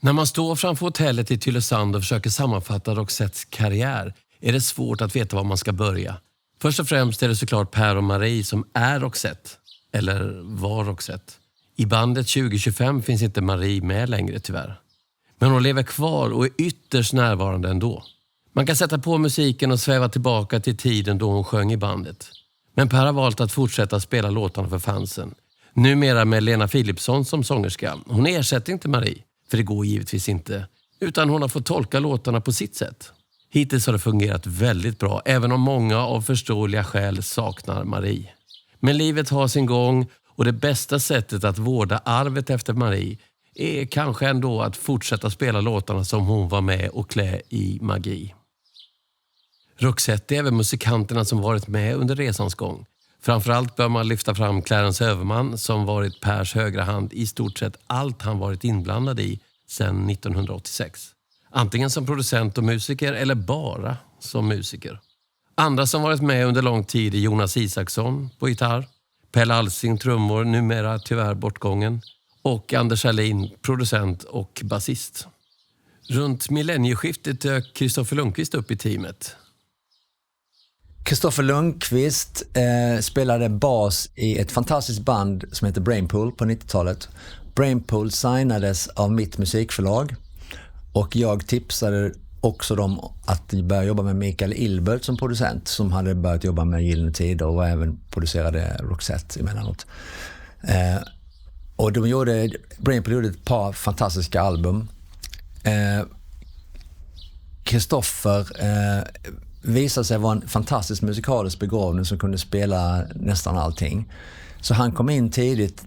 När man står framför hotellet i Tylösand och försöker sammanfatta Roxettes karriär är det svårt att veta var man ska börja. Först och främst är det såklart Per och Marie som är Roxette, eller var Roxette. I bandet 2025 finns inte Marie med längre tyvärr. Men hon lever kvar och är ytterst närvarande ändå. Man kan sätta på musiken och sväva tillbaka till tiden då hon sjöng i bandet. Men Per har valt att fortsätta spela låtarna för fansen. Numera med Lena Philipsson som sångerska. Hon ersätter inte Marie, för det går givetvis inte. Utan hon har fått tolka låtarna på sitt sätt. Hittills har det fungerat väldigt bra, även om många av förståeliga skäl saknar Marie. Men livet har sin gång och det bästa sättet att vårda arvet efter Marie är kanske ändå att fortsätta spela låtarna som hon var med och klä i magi. Roxette är även musikanterna som varit med under resans gång. Framförallt bör man lyfta fram Clarence Överman som varit Pers högra hand i stort sett allt han varit inblandad i sedan 1986. Antingen som producent och musiker eller bara som musiker. Andra som varit med under lång tid är Jonas Isaksson på gitarr, Pelle Alsing trummor, numera tyvärr bortgången, och Anders Alin, producent och basist. Runt millennieskiftet dök Kristoffer Lundqvist upp i teamet. Kristoffer Lundqvist spelade bas i ett fantastiskt band som heter Brainpool på 90-talet. Brainpool signades av mitt musikförlag och jag tipsade också dem att börja jobba med Mikael Ilbert som producent som hade börjat jobba med Gyllene Tider och även producerade Roxette emellanåt. Och Brainpool gjorde ett par fantastiska album. Kristoffer visade sig vara en fantastisk musikalisk begåvning som kunde spela nästan allting. Så han kom in tidigt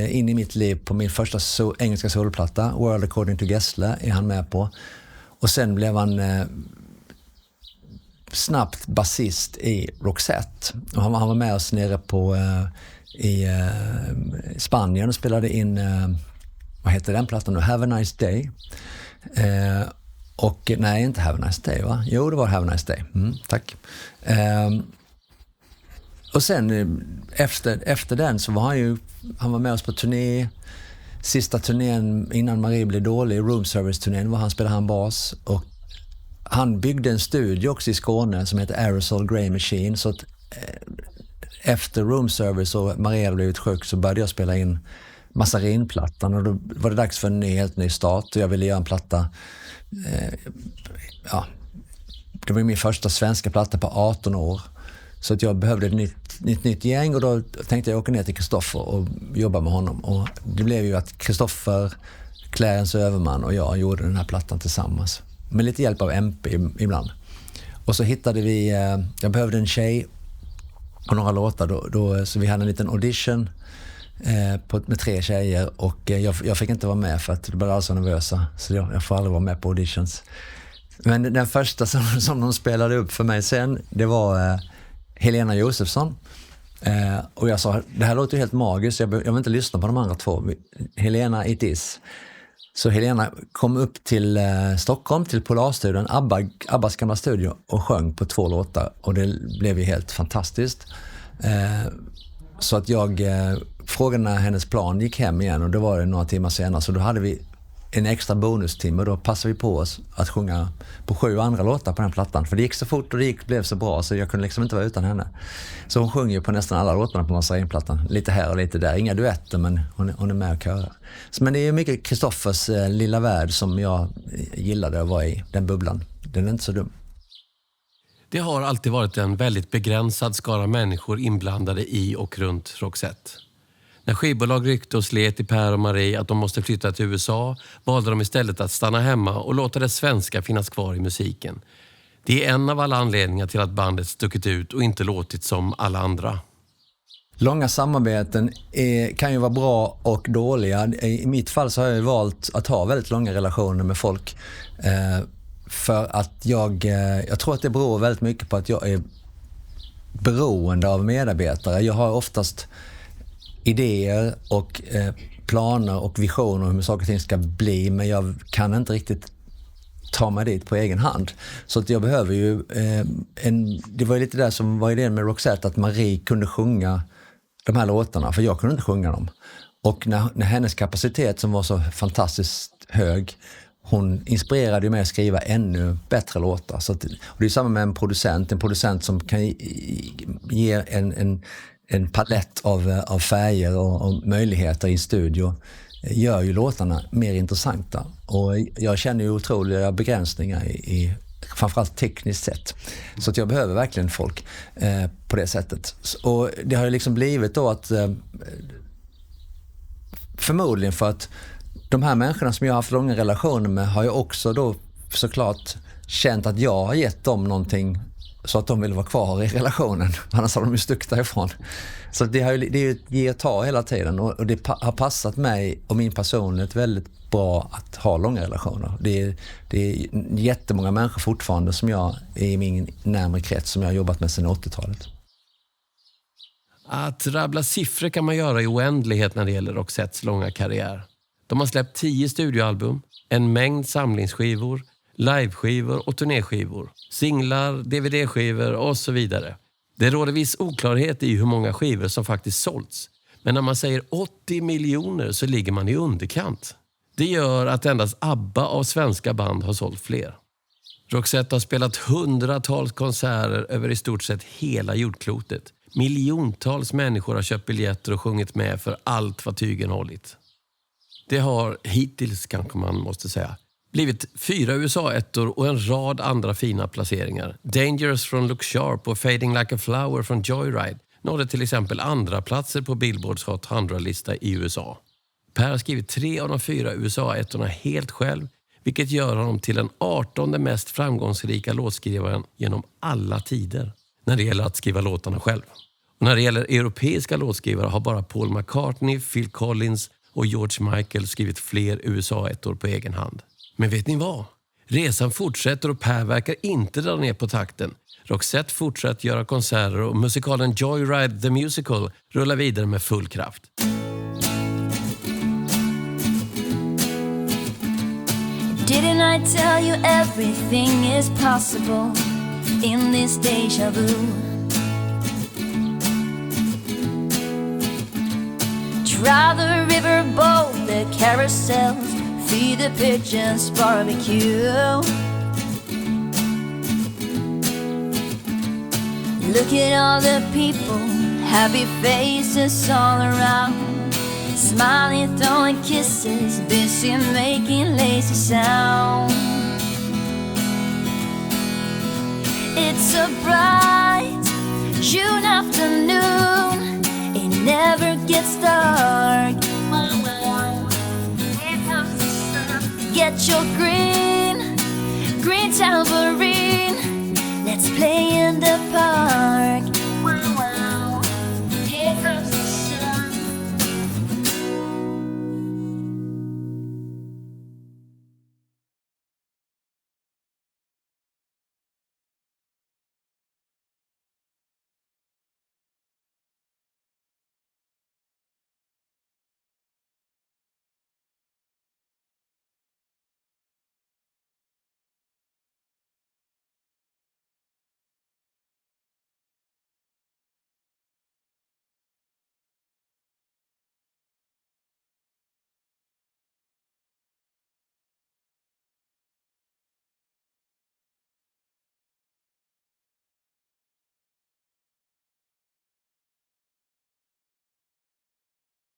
in i mitt liv på min första engelska solplatta, World According to Gessle, är han med på. Och sen blev han snabbt basist i Roxette. Och han var med oss nere i Spanien och spelade in, vad heter den plattan nu? Have a Nice Day. Och nej, inte Have a Nice Day, va? Jo, det var Have a Nice Day. Tack. Och sen efter den så var han var med oss på turné. Sista turnén innan Marie blev dålig, Room Service-turnén, var han spelade han bas. Och han byggde en studio också i Skåne som heter Aerosol Grey Machine. Så att efter Room Service och Marie hade blivit sjuk så började jag spela in Massarinplattan. Och då var det dags för en helt ny start och jag ville göra en platta. Det var min första svenska platta på 18 år. Så att jag behövde ett nytt gäng och då tänkte jag åka ner till Kristoffer och jobba med honom. Och det blev ju att Kristoffer, Clarence Överman och jag gjorde den här plattan tillsammans. Med lite hjälp av MP ibland. Och så hittade vi, jag behövde en tjej och några låtar. Så vi hade en liten audition med 3 tjejer och jag fick inte vara med för att det blev alltså nervösa. Så jag får aldrig vara med på auditions. Men den första som de spelade upp för mig sen, det var Helena Josefsson. Och jag sa, det här låter ju helt magiskt, jag vill inte lyssna på de andra 2. Helena it is. Så Helena kom upp till Stockholm, till Polarstudion, Abbas gamla studio, och sjöng på 2 låtar. Och det blev ju helt fantastiskt. Så att jag frågade när hennes plan gick hem igen, och det var det några timmar senare. Så då hade vi en extra bonustimme och då passade vi på oss att sjunga på 7 andra låtar på den plattan. För det gick så fort och det blev så bra så jag kunde liksom inte vara utan henne. Så hon sjunger på nästan alla låtarna på Massarinplattan. Lite här och lite där. Inga duetter, men hon är med och körar. Men det är mycket Kristoffers lilla värld som jag gillade att vara i. Den bubblan. Den är inte så dum. Det har alltid varit en väldigt begränsad skara människor inblandade i och runt Roxette. När skivbolag ryckte och slet i Per och Marie att de måste flytta till USA valde de istället att stanna hemma och låta det svenska finnas kvar i musiken. Det är en av alla anledningar till att bandet stuckit ut och inte låtit som alla andra. Långa samarbeten kan ju vara bra och dåliga. I mitt fall så har jag valt att ha väldigt långa relationer med folk. För att jag tror att det beror väldigt mycket på att jag är beroende av medarbetare. Jag har oftast idéer och planer och visioner om hur saker och ting ska bli, men jag kan inte riktigt ta mig dit på egen hand. Så att jag behöver ju det var ju lite där som var idén med Roxette, att Marie kunde sjunga de här låtarna, för jag kunde inte sjunga dem. Och när hennes kapacitet som var så fantastiskt hög, hon inspirerade mig att skriva ännu bättre låtar. Så att, och det är samma med en producent som kan ge en palett av färger och möjligheter i studio, gör ju låtarna mer intressanta. Och jag känner ju otroliga begränsningar i framförallt tekniskt sett. Så att jag behöver verkligen folk på det sättet. Och det har ju liksom blivit då att förmodligen för att de här människorna som jag har haft långa relationer med har ju också då såklart känt att jag har gett dem någonting så att de vill vara kvar i relationen. Annars har de ju stuckit därifrån. Så det är ju ett ge och ta hela tiden. Och det har passat mig och min personlighet väldigt bra att ha långa relationer. Det är jättemånga människor fortfarande som jag är i min närmare krets som jag har jobbat med sedan 80-talet. Att rabbla siffror kan man göra i oändlighet när det gäller Roxettes långa karriär. De har släppt 10 studioalbum, en mängd samlingsskivor, liveskivor och turnéskivor, singlar, DVD-skivor och så vidare. Det råder viss oklarhet i hur många skivor som faktiskt sålts. Men när man säger 80 miljoner så ligger man i underkant. Det gör att endast ABBA av svenska band har sålt fler. Roxette har spelat hundratals konserter över i stort sett hela jordklotet. Miljontals människor har köpt biljetter och sjungit med för allt vad tygen hållit. Det har hittills, kanske man måste säga, blivit 4 USA-ettor och en rad andra fina placeringar. Dangerous från Look Sharp och Fading Like a Flower från Joyride nådde till exempel andra platser på Billboards Hot 100-lista i USA. Per har skrivit 3 av de 4 USA-ettorna helt själv, vilket gör honom till den 18:e mest framgångsrika låtskrivaren genom alla tider när det gäller att skriva låtarna själv. Och när det gäller europeiska låtskrivare har bara Paul McCartney, Phil Collins och George Michael skrivit fler USA-ettor på egen hand. Men vet ni vad? Resan fortsätter och Per verkar inte dra ner på takten. Roxette fortsätter göra konserter och musikalen Joyride the Musical rullar vidare med full kraft. Didn't I tell you everything is possible in this deja vu? Drive the river boat, the carousels, feed the pigeons, barbecue. Look at all the people, happy faces all around, smiling, throwing kisses, busy making lazy sound. It's a bright June afternoon, it never gets dark. Get your green tambourine, let's play